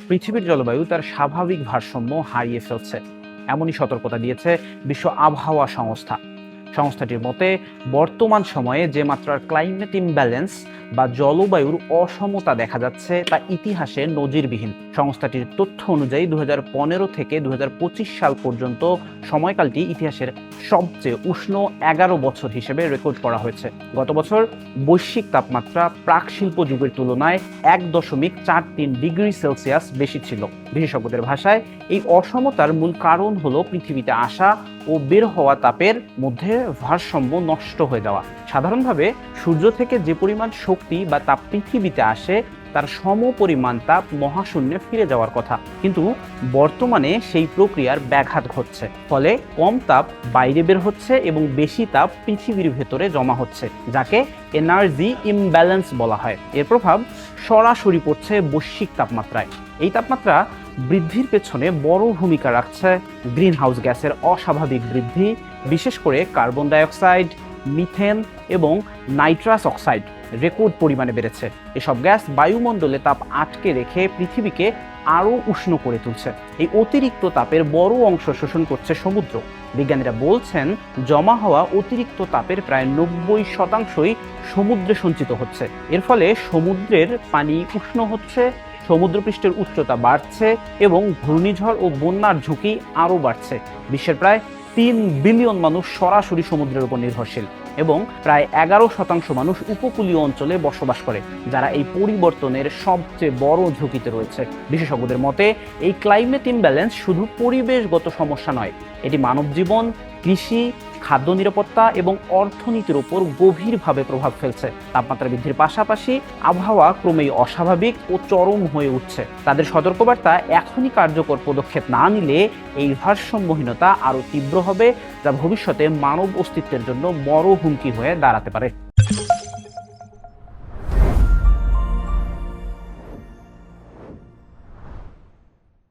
পৃথিবীর জলবায়ু তার স্বাভাবিক ভারসাম্য হারিয়ে ফেলছে, এমনই সতর্কতা দিয়েছে বিশ্ব আবহাওয়া সংস্থা। সংস্থাটির মতে বর্তমান সময়ে যে মাত্রার ক্লাইমেট ইমব্যালেন্স বা জলবায়ুর অসমতা দেখা যাচ্ছে তা ইতিহাসে নজিরবিহীন। সংস্থাটির তথ্য অনুযায়ী 2015 থেকে 2025 সাল পর্যন্ত সময়কালটি ইতিহাসের সবচেয়ে উষ্ণ 11 বছর হিসেবে রেকর্ড করা হয়েছে। গত বছর বৈশ্বিক তাপমাত্রা প্রাক শিল্প যুগের তুলনায় 1.43 ডিগ্রি সেলসিয়াস বেশি ছিল। বিশেষজ্ঞদের ভাষায় এই অসমতার মূল কারণ হলো পৃথিবীতে আসা ও বের হওয়া তাপের মধ্যে ভারসাম্য নষ্ট হয়ে যাওয়া। সাধারণভাবে সূর্য থেকে যে পরিমাণ শক্তি বা তাপ পৃথিবীতে আসে তার সমপরিমাণ তাপ মহাশূন্যে ফিরে যাওয়ার কথা, কিন্তু বর্তমানে সেই প্রক্রিয়ার ব্যাঘাত ঘটছে। ফলে কম তাপ বাইরে বের হচ্ছে এবং বেশি তাপ পৃথিবীর ভেতরে জমা হচ্ছে, যাকে এনার্জি ইমব্যালেন্স বলা হয়। এর প্রভাব সরাসরি পড়ছে বৈশ্বিক তাপমাত্রায়। এই তাপমাত্রা বৃদ্ধির পেছনে বড় ভূমিকা রাখছে গ্রিনহাউস গ্যাসের অস্বাভাবিক বৃদ্ধি, বিশেষ করে কার্বন ডাইঅক্সাইড, মিথেন এবং নাইট্রাস অক্সাইড রেকর্ড পরিমাণে বেড়েছে। এসব গ্যাস বায়ুমণ্ডলে তাপ আটকে রেখে পৃথিবীকে আরও উষ্ণ করে তুলছে। এই অতিরিক্ত তাপের বড় অংশ শোষণ করছে সমুদ্র। বিজ্ঞানীরা বলছেন জমা হওয়া অতিরিক্ত তাপের প্রায় 90% সমুদ্রে সঞ্চিত হচ্ছে। এর ফলে সমুদ্রের পানি উষ্ণ হচ্ছে, সমুদ্রপৃষ্ঠের উচ্চতা বাড়ছে এবং ঘূর্ণিঝড় ও বন্যার ঝুঁকি আরও বাড়ছে। বিশ্বের প্রায় 3 বিলিয়ন মানুষ সরাসরি সমুদ্রের উপর নির্ভরশীল এবং প্রায় 11% মানুষ উপকূলীয় অঞ্চলে বসবাস করে, যারা এই পরিবর্তনের সবচেয়ে বড় ঝুঁকিতে রয়েছে। বিশেষজ্ঞদের মতে এই ক্লাইমেট ইমব্যালেন্স শুধু পরিবেশগত সমস্যা নয়, এটি মানব জীবন, কৃষি, খাদ্য নিরাপত্তা এবং অর্থনীতির উপর গভীরভাবে প্রভাব ফেলছে। তাপমাত্রা বৃদ্ধির পাশাপাশি আবহাওয়া ক্রমেই অস্বাভাবিক ও চরম হয়ে উঠছে। তাদের সতর্কবার্তা, এখনই কার্যকর পদক্ষেপ না নিলে এই ভারসাম্যহীনতা আরও তীব্র হবে, যা ভবিষ্যতে মানব অস্তিত্বের জন্য বড় হুমকি হয়ে দাঁড়াতে পারে।